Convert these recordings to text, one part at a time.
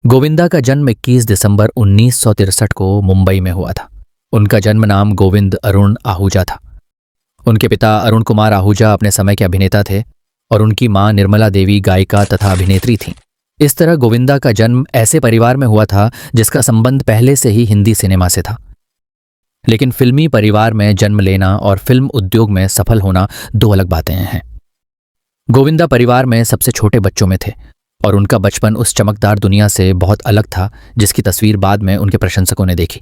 गोविंदा का जन्म 21 दिसंबर 1963 को मुंबई में हुआ था। उनका जन्म नाम गोविंद अरुण आहूजा था। उनके पिता अरुण कुमार आहूजा अपने समय के अभिनेता थे और उनकी मां निर्मला देवी गायिका तथा अभिनेत्री थीं। इस तरह गोविंदा का जन्म ऐसे परिवार में हुआ था जिसका संबंध पहले से ही हिंदी सिनेमा से था। लेकिन फिल्मी परिवार में जन्म लेना और फिल्म उद्योग में सफल होना दो अलग बातें हैं। गोविंदा परिवार में सबसे छोटे बच्चों में थे और उनका बचपन उस चमकदार दुनिया से बहुत अलग था जिसकी तस्वीर बाद में उनके प्रशंसकों ने देखी।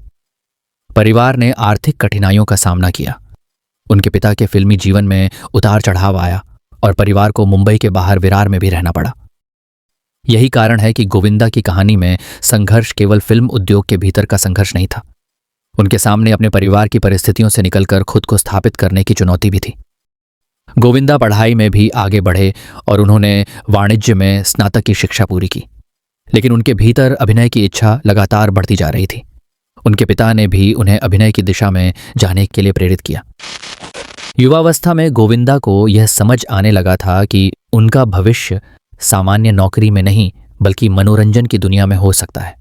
परिवार ने आर्थिक कठिनाइयों का सामना किया। उनके पिता के फिल्मी जीवन में उतार चढ़ाव आया और परिवार को मुंबई के बाहर विरार में भी रहना पड़ा। यही कारण है कि गोविंदा की कहानी में संघर्ष केवल फिल्म उद्योग के भीतर का संघर्ष नहीं था। उनके सामने अपने परिवार की परिस्थितियों से निकलकर खुद को स्थापित करने की चुनौती भी थी। गोविंदा पढ़ाई में भी आगे बढ़े और उन्होंने वाणिज्य में स्नातक की शिक्षा पूरी की। लेकिन उनके भीतर अभिनय की इच्छा लगातार बढ़ती जा रही थी। उनके पिता ने भी उन्हें अभिनय की दिशा में जाने के लिए प्रेरित किया। युवावस्था में गोविंदा को यह समझ आने लगा था कि उनका भविष्य सामान्य नौकरी में नहीं बल्कि मनोरंजन की दुनिया में हो सकता है।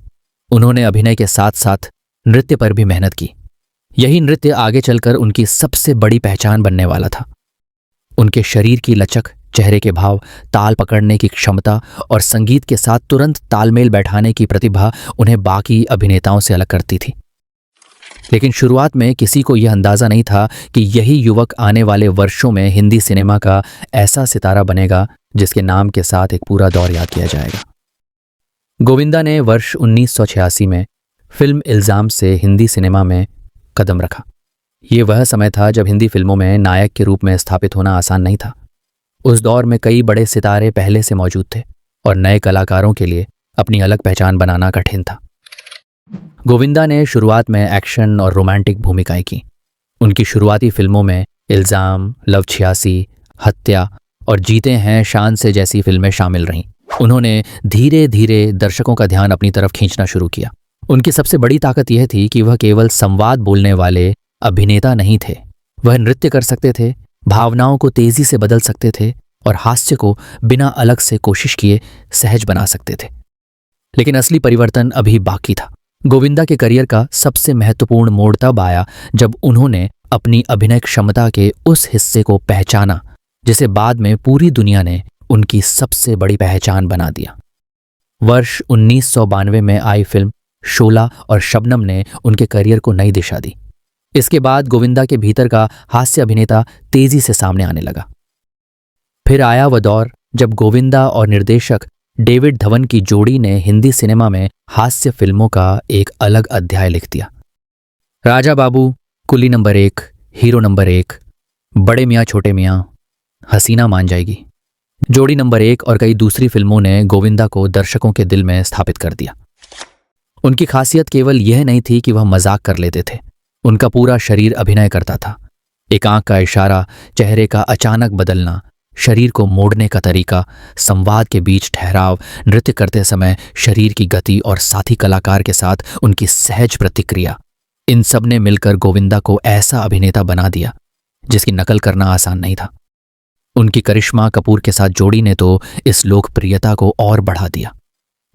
उन्होंने अभिनय के साथ साथ नृत्य पर भी मेहनत की। यही नृत्य आगे चलकर उनकी सबसे बड़ी पहचान बनने वाला था। उनके शरीर की लचक, चेहरे के भाव, ताल पकड़ने की क्षमता और संगीत के साथ तुरंत तालमेल बैठाने की प्रतिभा उन्हें बाकी अभिनेताओं से अलग करती थी। लेकिन शुरुआत में किसी को यह अंदाजा नहीं था कि यही युवक आने वाले वर्षों में हिंदी सिनेमा का ऐसा सितारा बनेगा जिसके नाम के साथ एक पूरा दौर याद किया जाएगा। गोविंदा ने वर्ष 1986 में फिल्म इल्जाम से हिंदी सिनेमा में कदम रखा। ये वह समय था जब हिंदी फिल्मों में नायक के रूप में स्थापित होना आसान नहीं था। उस दौर में कई बड़े सितारे पहले से मौजूद थे और नए कलाकारों के लिए अपनी अलग पहचान बनाना कठिन था। गोविंदा ने शुरुआत में एक्शन और रोमांटिक भूमिकाएं की। उनकी शुरुआती फिल्मों में इल्जाम, लव 86, हत्या और जीते हैं शान से जैसी फिल्में शामिल रहीं। उन्होंने धीरे धीरे दर्शकों का ध्यान अपनी तरफ खींचना शुरू किया। उनकी सबसे बड़ी ताकत यह थी कि वह केवल संवाद बोलने वाले अभिनेता नहीं थे। वह नृत्य कर सकते थे, भावनाओं को तेजी से बदल सकते थे और हास्य को बिना अलग से कोशिश किए सहज बना सकते थे। लेकिन असली परिवर्तन अभी बाकी था। गोविंदा के करियर का सबसे महत्वपूर्ण मोड़ तब आया जब उन्होंने अपनी अभिनय क्षमता के उस हिस्से को पहचाना जिसे बाद में पूरी दुनिया ने उनकी सबसे बड़ी पहचान बना दिया। वर्ष 1992 में आई फिल्म शोला और शबनम ने उनके करियर को नई दिशा दी। इसके बाद गोविंदा के भीतर का हास्य अभिनेता तेजी से सामने आने लगा। फिर आया वह दौर जब गोविंदा और निर्देशक डेविड धवन की जोड़ी ने हिंदी सिनेमा में हास्य फिल्मों का एक अलग अध्याय लिख दिया। राजा बाबू, कुली नंबर 1, हीरो नंबर 1, बड़े मियाँ छोटे मियाँ, हसीना मान जाएगी, जोड़ी नंबर 1 और कई दूसरी फिल्मों ने गोविंदा को दर्शकों के दिल में स्थापित कर दिया। उनकी खासियत केवल यह नहीं थी कि वह मजाक कर लेते थे। उनका पूरा शरीर अभिनय करता था। एक आंख का इशारा, चेहरे का अचानक बदलना, शरीर को मोड़ने का तरीका, संवाद के बीच ठहराव, नृत्य करते समय शरीर की गति और साथी कलाकार के साथ उनकी सहज प्रतिक्रिया, इन सब ने मिलकर गोविंदा को ऐसा अभिनेता बना दिया जिसकी नकल करना आसान नहीं था। उनकी करिश्मा कपूर के साथ जोड़ी ने तो इस लोकप्रियता को और बढ़ा दिया।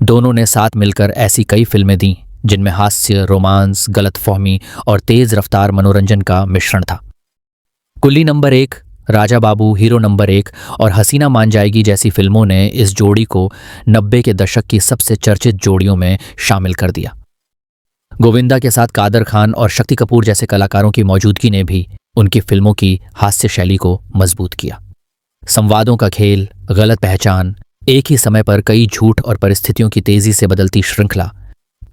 दोनों ने साथ मिलकर ऐसी कई फिल्में दी जिनमें हास्य, रोमांस, गलतफहमी और तेज रफ्तार मनोरंजन का मिश्रण था। कुली number 1, Raja Babu, hero number 1 और हसीना मान जाएगी जैसी फिल्मों ने इस जोड़ी को 90 के दशक की सबसे चर्चित जोड़ियों में शामिल कर दिया। गोविंदा के साथ कादर खान और शक्ति कपूर जैसे कलाकारों की मौजूदगी ने भी उनकी फिल्मों की हास्य शैली को मजबूत किया। संवादों का खेल, गलत पहचान, एक ही समय पर कई झूठ और परिस्थितियों की तेजी से बदलती श्रृंखला,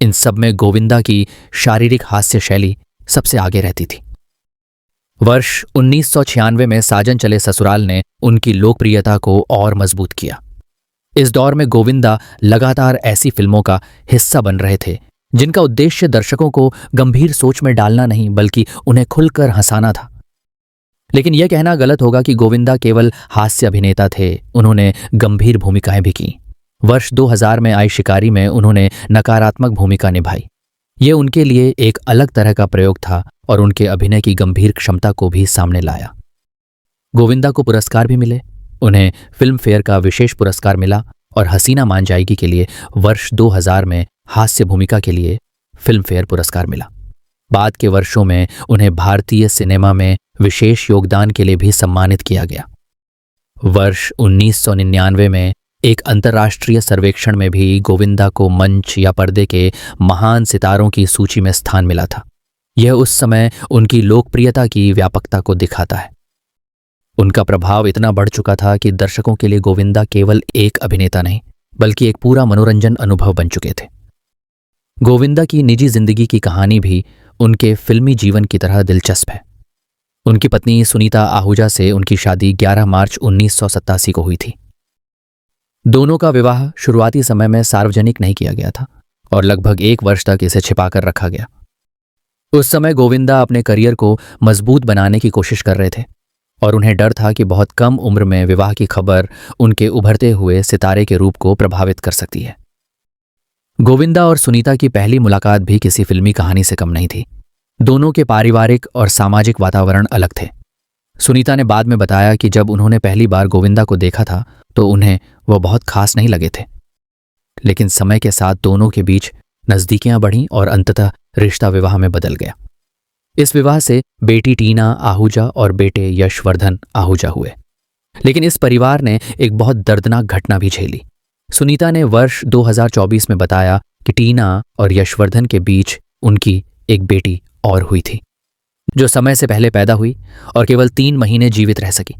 इन सब में गोविंदा की शारीरिक हास्य शैली सबसे आगे रहती थी। वर्ष 1996 में साजन चले ससुराल ने उनकी लोकप्रियता को और मजबूत किया। इस दौर में गोविंदा लगातार ऐसी फिल्मों का हिस्सा बन रहे थे जिनका उद्देश्य दर्शकों को गंभीर सोच में डालना नहीं बल्कि उन्हें खुलकर हंसाना था। लेकिन यह कहना गलत होगा कि गोविंदा केवल हास्य अभिनेता थे। उन्होंने गंभीर भूमिकाएं भी की। वर्ष 2000 में आई शिकारी में उन्होंने नकारात्मक भूमिका निभाई। ये उनके लिए एक अलग तरह का प्रयोग था और उनके अभिनय की गंभीर क्षमता को भी सामने लाया। गोविंदा को पुरस्कार भी मिले। उन्हें फिल्म फेयर का विशेष पुरस्कार मिला और हसीना मान जाएगी के लिए वर्ष 2000 में हास्य भूमिका के लिए फिल्म फेयर पुरस्कार मिला। बाद के वर्षों में उन्हें भारतीय सिनेमा में विशेष योगदान के लिए भी सम्मानित किया गया। वर्ष 1999 में एक अंतर्राष्ट्रीय सर्वेक्षण में भी गोविंदा को मंच या पर्दे के महान सितारों की सूची में स्थान मिला था। यह उस समय उनकी लोकप्रियता की व्यापकता को दिखाता है। उनका प्रभाव इतना बढ़ चुका था कि दर्शकों के लिए गोविंदा केवल एक अभिनेता नहीं बल्कि एक पूरा मनोरंजन अनुभव बन चुके थे। गोविंदा की निजी जिंदगी की कहानी भी उनके फिल्मी जीवन की तरह दिलचस्प है। उनकी पत्नी सुनीता आहूजा से उनकी शादी 11 मार्च 1987 को हुई थी। दोनों का विवाह शुरुआती समय में सार्वजनिक नहीं किया गया था और लगभग 1 वर्ष तक इसे छिपाकर रखा गया। उस समय गोविंदा अपने करियर को मजबूत बनाने की कोशिश कर रहे थे और उन्हें डर था कि बहुत कम उम्र में विवाह की खबर उनके उभरते हुए सितारे के रूप को प्रभावित कर सकती है। गोविंदा और सुनीता की पहली मुलाकात भी किसी फिल्मी कहानी से कम नहीं थी। दोनों के पारिवारिक और सामाजिक वातावरण अलग थे। सुनीता ने बाद में बताया कि जब उन्होंने पहली बार गोविंदा को देखा था तो उन्हें वह बहुत खास नहीं लगे थे, लेकिन समय के साथ दोनों के बीच नज़दीकियां बढ़ीं और अंततः रिश्ता विवाह में बदल गया। इस विवाह से बेटी टीना आहूजा और बेटे यशवर्धन आहूजा हुए। लेकिन इस परिवार ने एक बहुत दर्दनाक घटना भी झेली। सुनीता ने वर्ष 2024 में बताया कि टीना और यशवर्धन के बीच उनकी एक बेटी और हुई थी, जो समय से पहले पैदा हुई और केवल 3 महीने जीवित रह सकी।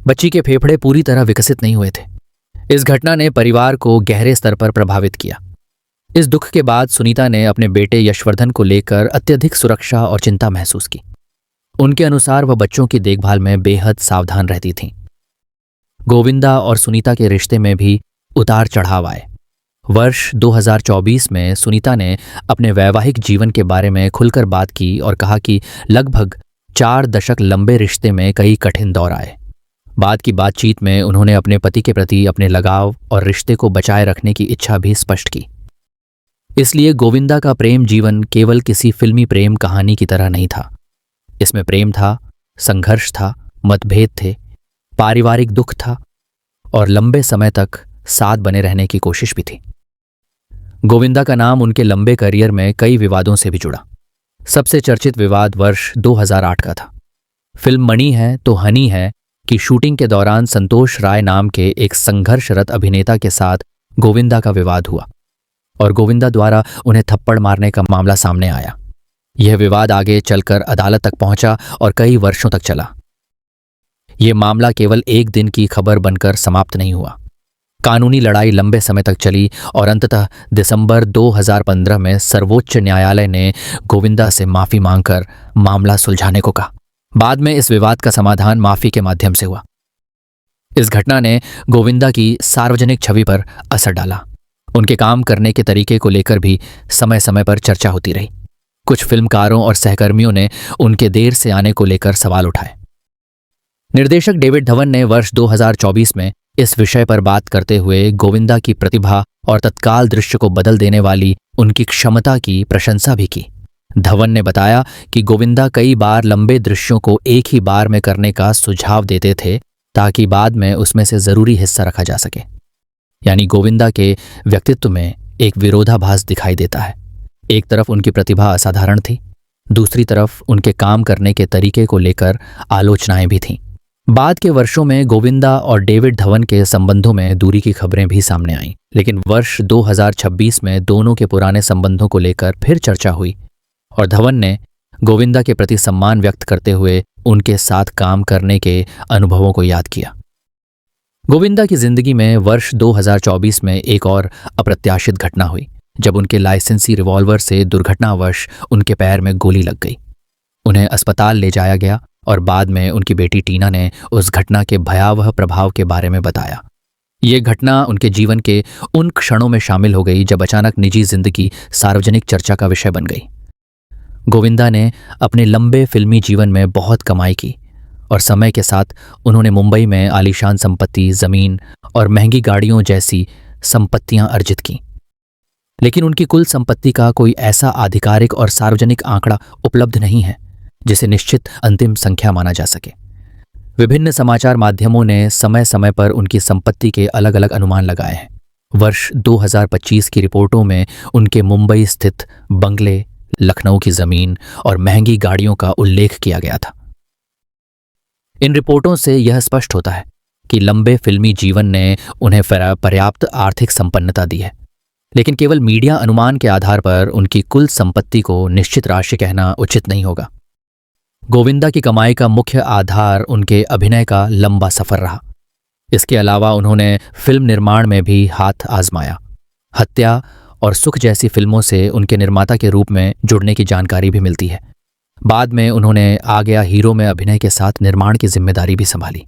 बच्ची के फेफड़े पूरी तरह विकसित नहीं हुए थे। इस घटना ने परिवार को गहरे स्तर पर प्रभावित किया। इस दुख के बाद सुनीता ने अपने बेटे यशवर्धन को लेकर अत्यधिक सुरक्षा और चिंता महसूस की। उनके अनुसार वह बच्चों की देखभाल में बेहद सावधान रहती थीं। गोविंदा और सुनीता के रिश्ते में भी उतार चढ़ाव आए। वर्ष 2024 में सुनीता ने अपने वैवाहिक जीवन के बारे में खुलकर बात की और कहा कि लगभग 4 दशक लंबे रिश्ते में कई कठिन दौर आए। बाद की बातचीत में उन्होंने अपने पति के प्रति अपने लगाव और रिश्ते को बचाए रखने की इच्छा भी स्पष्ट की। इसलिए गोविंदा का प्रेम जीवन केवल किसी फिल्मी प्रेम कहानी की तरह नहीं था। इसमें प्रेम था, संघर्ष था, मतभेद थे, पारिवारिक दुख था और लंबे समय तक साथ बने रहने की कोशिश भी थी। गोविंदा का नाम उनके लंबे करियर में कई विवादों से भी जुड़ा। सबसे चर्चित विवाद वर्ष 2008 का था। फिल्म मणि है तो हनी है की शूटिंग के दौरान संतोष राय नाम के एक संघर्षरत अभिनेता के साथ गोविंदा का विवाद हुआ और गोविंदा द्वारा उन्हें थप्पड़ मारने का मामला सामने आया। यह विवाद आगे चलकर अदालत तक पहुंचा और कई वर्षों तक चला। यह मामला केवल एक दिन की खबर बनकर समाप्त नहीं हुआ। कानूनी लड़ाई लंबे समय तक चली और अंततः दिसंबर 2015 में सर्वोच्च न्यायालय ने गोविंदा से माफी मांगकर मामला सुलझाने को कहा। बाद में इस विवाद का समाधान माफी के माध्यम से हुआ। इस घटना ने गोविंदा की सार्वजनिक छवि पर असर डाला। उनके काम करने के तरीके को लेकर भी समय समय पर चर्चा होती रही। कुछ फिल्मकारों और सहकर्मियों ने उनके देर से आने को लेकर सवाल उठाए। निर्देशक डेविड धवन ने वर्ष 2024 में इस विषय पर बात करते हुए गोविंदा की प्रतिभा और तत्काल दृश्य को बदल देने वाली उनकी क्षमता की प्रशंसा भी की। धवन ने बताया कि गोविंदा कई बार लंबे दृश्यों को एक ही बार में करने का सुझाव देते थे ताकि बाद में उसमें से जरूरी हिस्सा रखा जा सके। यानी गोविंदा के व्यक्तित्व में एक विरोधाभास दिखाई देता है। एक तरफ उनकी प्रतिभा असाधारण थी, दूसरी तरफ उनके काम करने के तरीके को लेकर आलोचनाएं भी थीं। बाद के वर्षों में गोविंदा और डेविड धवन के संबंधों में दूरी की खबरें भी सामने आईं, लेकिन वर्ष 2026 में दोनों के पुराने संबंधों को लेकर फिर चर्चा हुई और धवन ने गोविंदा के प्रति सम्मान व्यक्त करते हुए उनके साथ काम करने के अनुभवों को याद किया। गोविंदा की जिंदगी में वर्ष 2024 में एक और अप्रत्याशित घटना हुई जब उनके लाइसेंसी रिवॉल्वर से दुर्घटनावश उनके पैर में गोली लग गई। उन्हें अस्पताल ले जाया गया और बाद में उनकी बेटी टीना ने उस घटना के भयावह प्रभाव के बारे में बताया। ये घटना उनके जीवन के उन क्षणों में शामिल हो गई जब अचानक निजी जिंदगी सार्वजनिक चर्चा का विषय बन गई। गोविंदा ने अपने लंबे फिल्मी जीवन में बहुत कमाई की और समय के साथ उन्होंने मुंबई में आलीशान संपत्ति, जमीन और महंगी गाड़ियों जैसी संपत्तियां अर्जित की। लेकिन उनकी कुल संपत्ति का कोई ऐसा आधिकारिक और सार्वजनिक आंकड़ा उपलब्ध नहीं है जिसे निश्चित अंतिम संख्या माना जा सके। विभिन्न समाचार माध्यमों ने समय समय पर उनकी संपत्ति के अलग अलग अनुमान लगाए हैं। वर्ष 2025 की रिपोर्टों में उनके मुंबई स्थित बंगले, लखनऊ की जमीन और महंगी गाड़ियों का उल्लेख किया गया था। इन रिपोर्टों से यह स्पष्ट होता है कि लंबे फिल्मी जीवन ने उन्हें पर्याप्त आर्थिक संपन्नता दी है, लेकिन केवल मीडिया अनुमान के आधार पर उनकी कुल संपत्ति को निश्चित राशि कहना उचित नहीं होगा। गोविंदा की कमाई का मुख्य आधार उनके अभिनय का लंबा सफर रहा। इसके अलावा उन्होंने फिल्म निर्माण में भी हाथ आजमाया। हत्या और सुख जैसी फिल्मों से उनके निर्माता के रूप में जुड़ने की जानकारी भी मिलती है। बाद में उन्होंने आ गया हीरो में अभिनय के साथ निर्माण की जिम्मेदारी भी संभाली।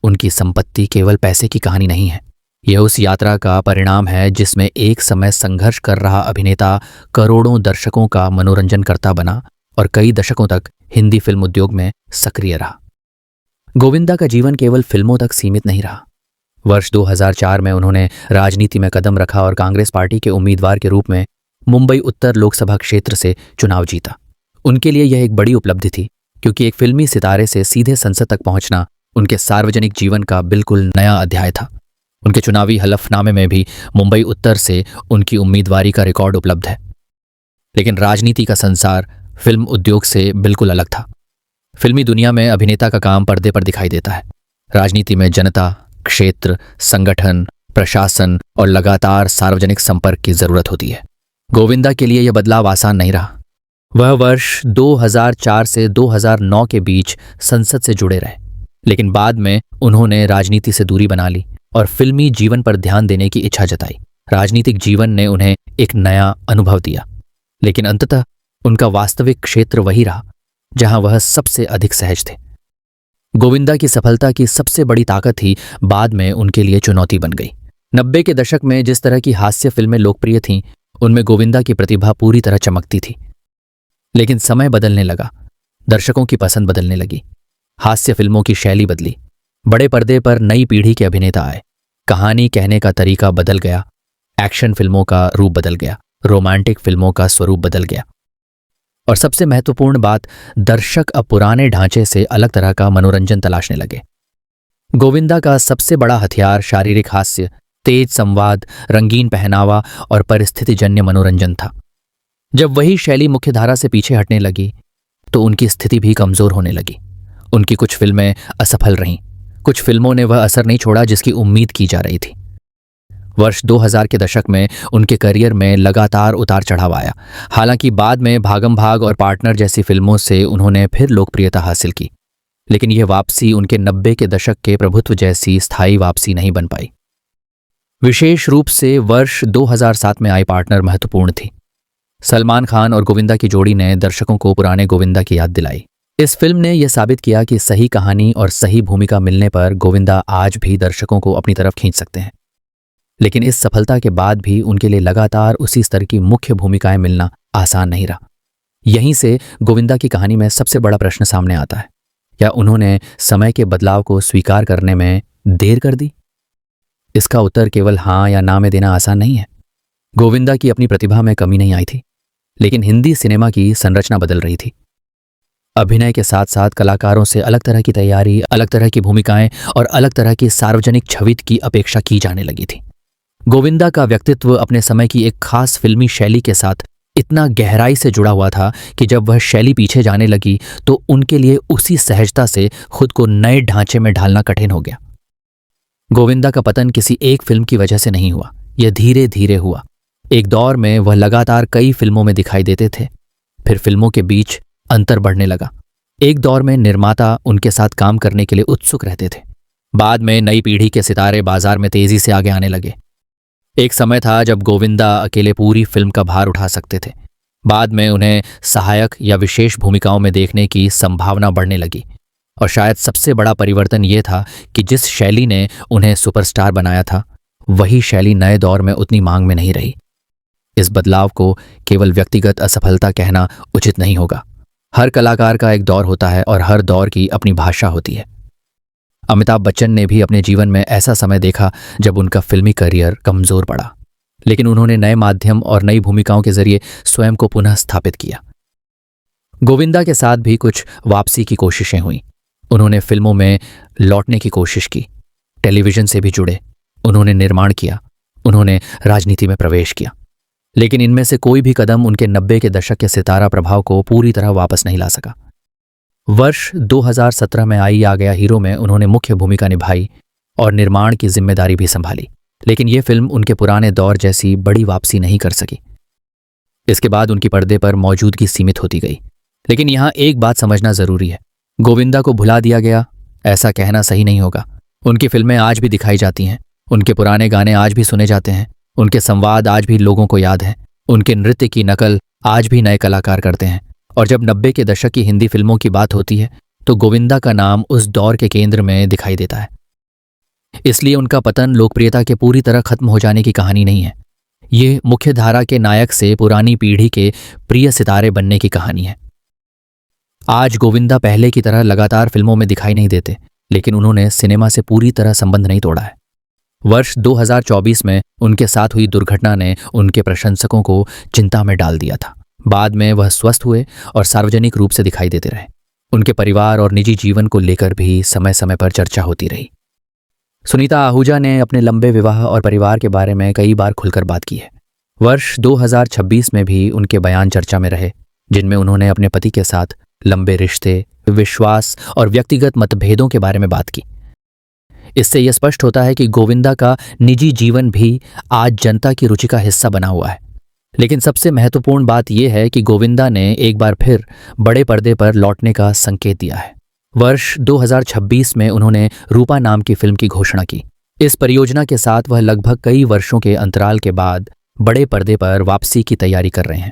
उनकी संपत्ति केवल पैसे की कहानी नहीं है, यह उस यात्रा का परिणाम है जिसमें एक समय संघर्ष कर रहा अभिनेता करोड़ों दर्शकों का मनोरंजन करता बना और कई दशकों तक हिंदी फिल्म उद्योग में सक्रिय रहा। गोविंदा का जीवन केवल फिल्मों तक सीमित नहीं रहा। वर्ष 2004 में उन्होंने राजनीति में कदम रखा और कांग्रेस पार्टी के उम्मीदवार के रूप में मुंबई उत्तर लोकसभा क्षेत्र से चुनाव जीता। उनके लिए यह एक बड़ी उपलब्धि थी, क्योंकि एक फिल्मी सितारे से सीधे संसद तक पहुंचना उनके सार्वजनिक जीवन का बिल्कुल नया अध्याय था। उनके चुनावी हलफनामे में भी मुंबई उत्तर से उनकी उम्मीदवारी का रिकॉर्ड उपलब्ध है। लेकिन राजनीति का संसार फिल्म उद्योग से बिल्कुल अलग था। फिल्मी दुनिया में अभिनेता का काम पर्दे पर दिखाई देता है। राजनीति में जनता, क्षेत्र, संगठन, प्रशासन और लगातार सार्वजनिक संपर्क की जरूरत होती है। गोविंदा के लिए यह बदलाव आसान नहीं रहा। वह वर्ष 2004 से 2009 के बीच संसद से जुड़े रहे, लेकिन बाद में उन्होंने राजनीति से दूरी बना ली और फिल्मी जीवन पर ध्यान देने की इच्छा जताई। राजनीतिक जीवन ने उन्हें एक नया अनुभव दिया, लेकिन अंततः उनका वास्तविक क्षेत्र वही रहा जहां वह सबसे अधिक सहज थे। गोविंदा की सफलता की सबसे बड़ी ताकत ही बाद में उनके लिए चुनौती बन गई। 90 के दशक में जिस तरह की हास्य फिल्में लोकप्रिय थीं, उनमें गोविंदा की प्रतिभा पूरी तरह चमकती थी। लेकिन समय बदलने लगा, दर्शकों की पसंद बदलने लगी, हास्य फिल्मों की शैली बदली, बड़े पर्दे पर नई पीढ़ी के अभिनेता आए, कहानी कहने का तरीका बदल गया, एक्शन फिल्मों का रूप बदल गया, रोमांटिक फिल्मों का स्वरूप बदल गया, और सबसे महत्वपूर्ण बात, दर्शक अब पुराने ढांचे से अलग तरह का मनोरंजन तलाशने लगे। गोविंदा का सबसे बड़ा हथियार शारीरिक हास्य, तेज संवाद, रंगीन पहनावा और परिस्थितिजन्य मनोरंजन था। जब वही शैली मुख्यधारा से पीछे हटने लगी तो उनकी स्थिति भी कमजोर होने लगी। उनकी कुछ फिल्में असफल रहीं, कुछ फिल्मों ने वह असर नहीं छोड़ा जिसकी उम्मीद की जा रही थी। वर्ष 2000 के दशक में उनके करियर में लगातार उतार चढ़ाव आया। हालांकि बाद में भागम भाग और पार्टनर जैसी फिल्मों से उन्होंने फिर लोकप्रियता हासिल की, लेकिन यह वापसी उनके 90 के दशक के प्रभुत्व जैसी स्थायी वापसी नहीं बन पाई। विशेष रूप से वर्ष 2007 में आई पार्टनर महत्वपूर्ण थी। सलमान खान और गोविंदा की जोड़ी ने दर्शकों को पुराने गोविंदा की याद दिलाई। इस फिल्म ने यह साबित किया कि सही कहानी और सही भूमिका मिलने पर गोविंदा आज भी दर्शकों को अपनी तरफ खींच सकते हैं। लेकिन इस सफलता के बाद भी उनके लिए लगातार उसी स्तर की मुख्य भूमिकाएं मिलना आसान नहीं रहा। यहीं से गोविंदा की कहानी में सबसे बड़ा प्रश्न सामने आता है, क्या उन्होंने समय के बदलाव को स्वीकार करने में देर कर दी? इसका उत्तर केवल हाँ या ना में देना आसान नहीं है। गोविंदा की अपनी प्रतिभा में कमी नहीं आई थी, लेकिन हिंदी सिनेमा की संरचना बदल रही थी। अभिनय के साथ साथ कलाकारों से अलग तरह की तैयारी, अलग तरह की भूमिकाएं और अलग तरह की सार्वजनिक छवि की अपेक्षा की जाने लगी थी। गोविंदा का व्यक्तित्व अपने समय की एक खास फिल्मी शैली के साथ इतना गहराई से जुड़ा हुआ था कि जब वह शैली पीछे जाने लगी तो उनके लिए उसी सहजता से खुद को नए ढांचे में ढालना कठिन हो गया। गोविंदा का पतन किसी एक फिल्म की वजह से नहीं हुआ, यह धीरे धीरे हुआ। एक दौर में वह लगातार कई फिल्मों में दिखाई देते थे, फिर फिल्मों के बीच अंतर बढ़ने लगा। एक दौर में निर्माता उनके साथ काम करने के लिए उत्सुक रहते थे। बाद में नई पीढ़ी के सितारे बाजार में तेजी से आगे आने लगे। एक समय था जब गोविंदा अकेले पूरी फिल्म का भार उठा सकते थे। बाद में उन्हें सहायक या विशेष भूमिकाओं में देखने की संभावना बढ़ने लगी। और शायद सबसे बड़ा परिवर्तन ये था कि जिस शैली ने उन्हें सुपरस्टार बनाया था, वही शैली नए दौर में उतनी मांग में नहीं रही। इस बदलाव को केवल व्यक्तिगत असफलता कहना उचित नहीं होगा। हर कलाकार का एक दौर होता है और हर दौर की अपनी भाषा होती है। अमिताभ बच्चन ने भी अपने जीवन में ऐसा समय देखा जब उनका फिल्मी करियर कमजोर पड़ा, लेकिन उन्होंने नए माध्यम और नई भूमिकाओं के जरिए स्वयं को पुनः स्थापित किया। गोविंदा के साथ भी कुछ वापसी की कोशिशें हुई। उन्होंने फिल्मों में लौटने की कोशिश की, टेलीविजन से भी जुड़े, उन्होंने निर्माण किया, उन्होंने राजनीति में प्रवेश किया, लेकिन इनमें से कोई भी कदम उनके 90 के दशक के सितारा प्रभाव को पूरी तरह वापस नहीं ला सका। वर्ष 2017 में आई आ गया हीरो में उन्होंने मुख्य भूमिका निभाई और निर्माण की जिम्मेदारी भी संभाली, लेकिन यह फिल्म उनके पुराने दौर जैसी बड़ी वापसी नहीं कर सकी। इसके बाद उनकी पर्दे पर मौजूदगी सीमित होती गई। लेकिन यहां एक बात समझना जरूरी है, गोविंदा को भुला दिया गया ऐसा कहना सही नहीं होगा। उनकी फिल्में आज भी दिखाई जाती हैं, उनके पुराने गाने आज भी सुने जाते हैं, उनके संवाद आज भी लोगों को याद हैं, उनके नृत्य की नकल आज भी नए कलाकार करते हैं। और जब 90 के दशक की हिंदी फिल्मों की बात होती है तो गोविंदा का नाम उस दौर के केंद्र में दिखाई देता है। इसलिए उनका पतन लोकप्रियता के पूरी तरह खत्म हो जाने की कहानी नहीं है, ये मुख्य धारा के नायक से पुरानी पीढ़ी के प्रिय सितारे बनने की कहानी है। आज गोविंदा पहले की तरह लगातार फिल्मों में दिखाई नहीं देते, लेकिन उन्होंने सिनेमा से पूरी तरह संबंध नहीं तोड़ा है। वर्ष 2024 में उनके साथ हुई दुर्घटना ने उनके प्रशंसकों को चिंता में डाल दिया था। बाद में वह स्वस्थ हुए और सार्वजनिक रूप से दिखाई देते रहे। उनके परिवार और निजी जीवन को लेकर भी समय समय पर चर्चा होती रही। सुनीता आहूजा ने अपने लंबे विवाह और परिवार के बारे में कई बार खुलकर बात की है। वर्ष 2026 में भी उनके बयान चर्चा में रहे, जिनमें उन्होंने अपने पति के साथ लंबे रिश्ते, विश्वास और व्यक्तिगत मतभेदों के बारे में बात की। इससे यह स्पष्ट होता है कि गोविंदा का निजी जीवन भी आज जनता की रुचि का हिस्सा बना हुआ है। लेकिन सबसे महत्वपूर्ण बात यह है कि गोविंदा ने एक बार फिर बड़े पर्दे पर लौटने का संकेत दिया है। वर्ष 2026 में उन्होंने रूपा नाम की फिल्म की घोषणा की। इस परियोजना के साथ वह लगभग कई वर्षों के अंतराल के बाद बड़े पर्दे पर वापसी की तैयारी कर रहे हैं।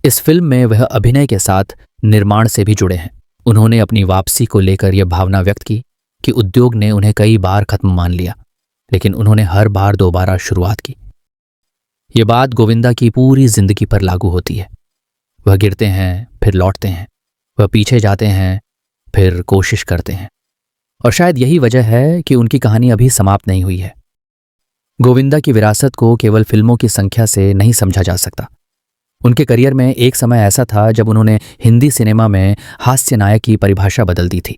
इस फिल्म में वह अभिनय के साथ निर्माण से भी जुड़े हैं। उन्होंने अपनी वापसी को लेकर यह भावना व्यक्त की कि उद्योग ने उन्हें कई बार खत्म मान लिया, लेकिन उन्होंने हर बार दोबारा शुरुआत की। ये बात गोविंदा की पूरी जिंदगी पर लागू होती है। वह गिरते हैं, फिर लौटते हैं, वह पीछे जाते हैं, फिर कोशिश करते हैं, और शायद यही वजह है कि उनकी कहानी अभी समाप्त नहीं हुई है। गोविंदा की विरासत को केवल फिल्मों की संख्या से नहीं समझा जा सकता। उनके करियर में एक समय ऐसा था जब उन्होंने हिंदी सिनेमा में हास्य नायक की परिभाषा बदल दी थी।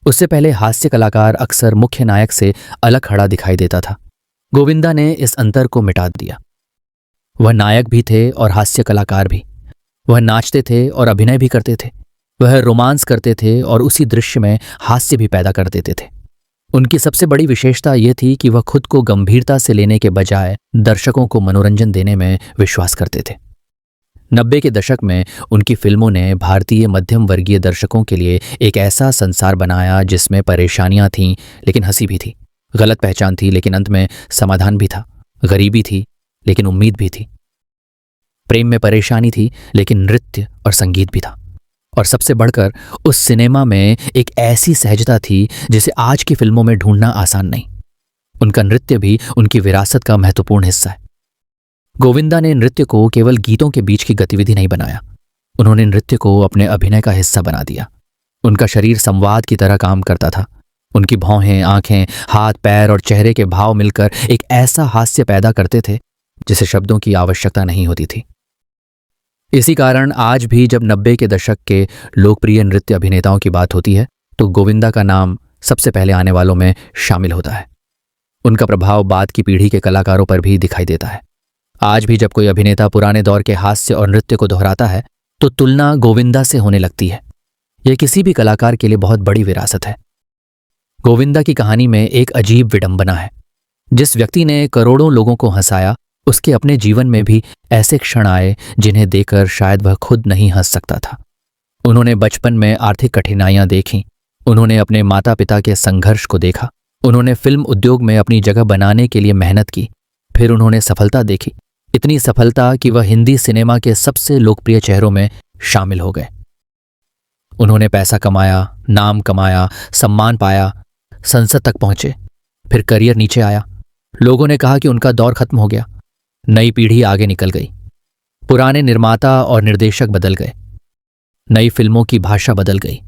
उससे पहले हास्य कलाकार अक्सर मुख्य नायक से अलग खड़ा दिखाई देता था। गोविंदा ने इस अंतर को मिटा दिया। वह नायक भी थे और हास्य कलाकार भी। वह नाचते थे और अभिनय भी करते थे। वह रोमांस करते थे और उसी दृश्य में हास्य भी पैदा कर देते थे। उनकी सबसे बड़ी विशेषता यह थी कि वह खुद को गंभीरता से लेने के बजाय दर्शकों को मनोरंजन देने में विश्वास करते थे। 90 के दशक में उनकी फिल्मों ने भारतीय मध्यम वर्गीय दर्शकों के लिए एक ऐसा संसार बनाया जिसमें परेशानियां थीं लेकिन हंसी भी थी, गलत पहचान थी लेकिन अंत में समाधान भी था, गरीबी थी लेकिन उम्मीद भी थी, प्रेम में परेशानी थी लेकिन नृत्य और संगीत भी था, और सबसे बढ़कर उस सिनेमा में एक ऐसी सहजता थी जिसे आज की फिल्मों में ढूंढना आसान नहीं। उनका नृत्य भी उनकी विरासत का महत्वपूर्ण हिस्सा है। गोविंदा ने नृत्य को केवल गीतों के बीच की गतिविधि नहीं बनाया, उन्होंने नृत्य को अपने अभिनय का हिस्सा बना दिया। उनका शरीर संवाद की तरह काम करता था। उनकी भौहें, आंखें, हाथ, पैर और चेहरे के भाव मिलकर एक ऐसा हास्य पैदा करते थे जिसे शब्दों की आवश्यकता नहीं होती थी। इसी कारण आज भी जब 90 के दशक के लोकप्रिय नृत्य अभिनेताओं की बात होती है तो गोविंदा का नाम सबसे पहले आने वालों में शामिल होता है। उनका प्रभाव बाद की पीढ़ी के कलाकारों पर भी दिखाई देता है। आज भी जब कोई अभिनेता पुराने दौर के हास्य और नृत्य को दोहराता है तो तुलना गोविंदा से होने लगती है। यह किसी भी कलाकार के लिए बहुत बड़ी विरासत है। गोविंदा की कहानी में एक अजीब विडंबना है। जिस व्यक्ति ने करोड़ों लोगों को हंसाया, उसके अपने जीवन में भी ऐसे क्षण आए जिन्हें देखकर शायद वह खुद नहीं हंस सकता था। उन्होंने बचपन में आर्थिक कठिनाइयां देखीं, उन्होंने अपने माता पिता के संघर्ष को देखा, उन्होंने फिल्म उद्योग में अपनी जगह बनाने के लिए मेहनत की, फिर उन्होंने सफलता देखी, इतनी सफलता कि वह हिंदी सिनेमा के सबसे लोकप्रिय चेहरों में शामिल हो गए। उन्होंने पैसा कमाया, नाम कमाया, सम्मान पाया, संसद तक पहुंचे, फिर करियर नीचे आया। लोगों ने कहा कि उनका दौर खत्म हो गया। नई पीढ़ी आगे निकल गई, पुराने निर्माता और निर्देशक बदल गए, नई फिल्मों की भाषा बदल गई,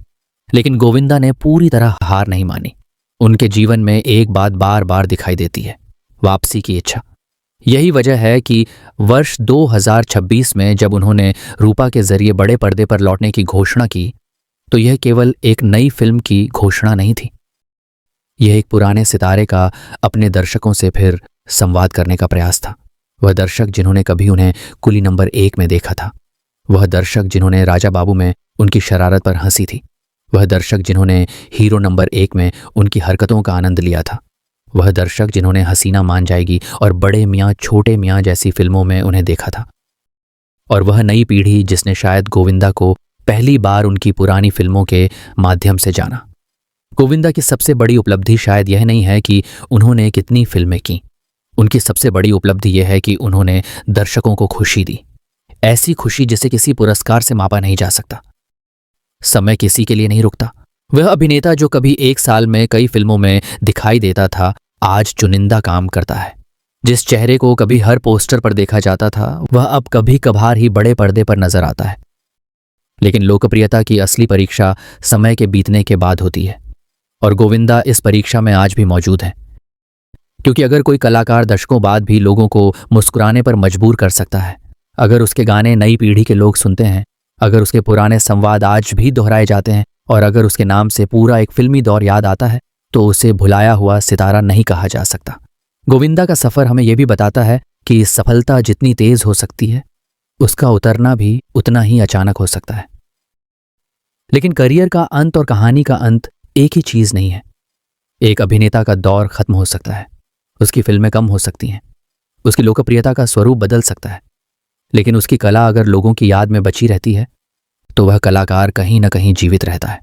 लेकिन गोविंदा ने पूरी तरह हार नहीं मानी। उनके जीवन में एक बात बार बार दिखाई देती है, वापसी की इच्छा। यही वजह है कि वर्ष 2026 में जब उन्होंने रूपा के जरिए बड़े पर्दे पर लौटने की घोषणा की तो यह केवल एक नई फिल्म की घोषणा नहीं थी। यह एक पुराने सितारे का अपने दर्शकों से फिर संवाद करने का प्रयास था। वह दर्शक जिन्होंने कभी उन्हें कुली नंबर 1 में देखा था, वह दर्शक जिन्होंने राजा बाबू में उनकी शरारत पर हंसी थी, वह दर्शक जिन्होंने हीरो नंबर 1 में उनकी हरकतों का आनंद लिया था, वह दर्शक जिन्होंने हसीना मान जाएगी और बड़े मियाँ छोटे मियाँ जैसी फिल्मों में उन्हें देखा था, और वह नई पीढ़ी जिसने शायद गोविंदा को पहली बार उनकी पुरानी फिल्मों के माध्यम से जाना। गोविंदा की सबसे बड़ी उपलब्धि शायद यह नहीं है कि उन्होंने कितनी फिल्में की, उनकी सबसे बड़ी उपलब्धि यह है कि उन्होंने दर्शकों को खुशी दी, ऐसी खुशी जिसे किसी पुरस्कार से मापा नहीं जा सकता। समय किसी के लिए नहीं रुकता। वह अभिनेता जो कभी एक साल में कई फिल्मों में दिखाई देता था, आज चुनिंदा काम करता है। जिस चेहरे को कभी हर पोस्टर पर देखा जाता था, वह अब कभी कभार ही बड़े पर्दे पर नजर आता है। लेकिन लोकप्रियता की असली परीक्षा समय के बीतने के बाद होती है, और गोविंदा इस परीक्षा में आज भी मौजूद है। क्योंकि अगर कोई कलाकार दशकों बाद भी लोगों को मुस्कुराने पर मजबूर कर सकता है, अगर उसके गाने नई पीढ़ी के लोग सुनते हैं, अगर उसके पुराने संवाद आज भी दोहराए जाते हैं, और अगर उसके नाम से पूरा एक फिल्मी दौर याद आता है, तो उसे भुलाया हुआ सितारा नहीं कहा जा सकता। गोविंदा का सफर हमें यह भी बताता है कि सफलता जितनी तेज हो सकती है, उसका उतरना भी उतना ही अचानक हो सकता है। लेकिन करियर का अंत और कहानी का अंत एक ही चीज नहीं है। एक अभिनेता का दौर खत्म हो सकता है, उसकी फिल्में कम हो सकती हैं, उसकी लोकप्रियता का स्वरूप बदल सकता है, लेकिन उसकी कला अगर लोगों की याद में बची रहती है, तो वह कलाकार कहीं ना कहीं जीवित रहता है।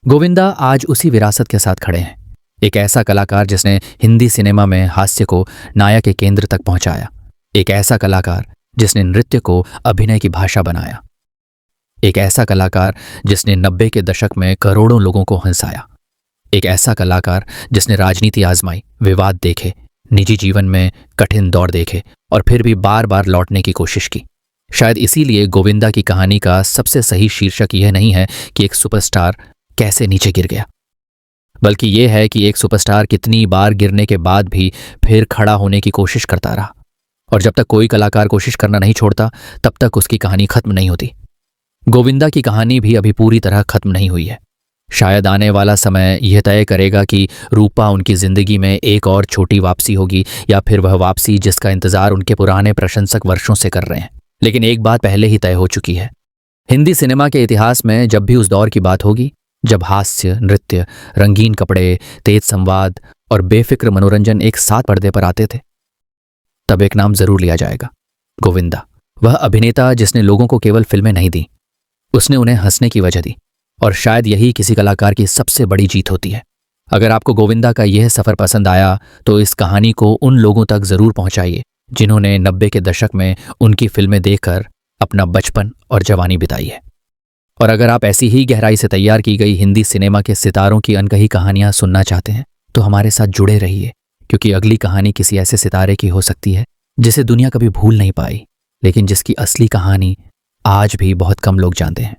गोविंदा आज उसी विरासत के साथ खड़े हैं। एक ऐसा कलाकार जिसने हिंदी सिनेमा में हास्य को नायक के केंद्र तक पहुंचाया, एक ऐसा कलाकार जिसने नृत्य को अभिनय की भाषा बनाया, एक ऐसा कलाकार जिसने 90 के दशक में करोड़ों लोगों को हंसाया, एक ऐसा कलाकार जिसने राजनीति आजमाई, विवाद देखे, निजी जीवन में कठिन दौर देखे और फिर भी बार बार लौटने की कोशिश की। शायद इसीलिए गोविंदा की कहानी का सबसे सही शीर्षक यह नहीं है कि एक सुपरस्टार कैसे नीचे गिर गया, बल्कि यह है कि एक सुपरस्टार कितनी बार गिरने के बाद भी फिर खड़ा होने की कोशिश करता रहा। और जब तक कोई कलाकार कोशिश करना नहीं छोड़ता, तब तक उसकी कहानी खत्म नहीं होती। गोविंदा की कहानी भी अभी पूरी तरह खत्म नहीं हुई है। शायद आने वाला समय यह तय करेगा कि रूपा उनकी जिंदगी में एक और छोटी वापसी होगी, या फिर वह वापसी जिसका इंतजार उनके पुराने प्रशंसक वर्षों से कर रहे हैं। लेकिन एक बात पहले ही तय हो चुकी है, हिंदी सिनेमा के इतिहास में जब भी उस दौर की बात होगी जब हास्य, नृत्य, रंगीन कपड़े, तेज संवाद और बेफिक्र मनोरंजन एक साथ पर्दे पर आते थे, तब एक नाम जरूर लिया जाएगा, गोविंदा। वह अभिनेता जिसने लोगों को केवल फिल्में नहीं दी, उसने उन्हें हंसने की वजह दी, और शायद यही किसी कलाकार की सबसे बड़ी जीत होती है। अगर आपको गोविंदा का यह सफर पसंद आया तो इस कहानी को उन लोगों तक जरूर पहुंचाइए जिन्होंने 90 के दशक में उनकी फिल्में देखकर अपना बचपन और जवानी बिताई है। और अगर आप ऐसी ही गहराई से तैयार की गई हिंदी सिनेमा के सितारों की अनकही कहानियां सुनना चाहते हैं तो हमारे साथ जुड़े रहिए, क्योंकि अगली कहानी किसी ऐसे सितारे की हो सकती है जिसे दुनिया कभी भूल नहीं पाई, लेकिन जिसकी असली कहानी आज भी बहुत कम लोग जानते हैं।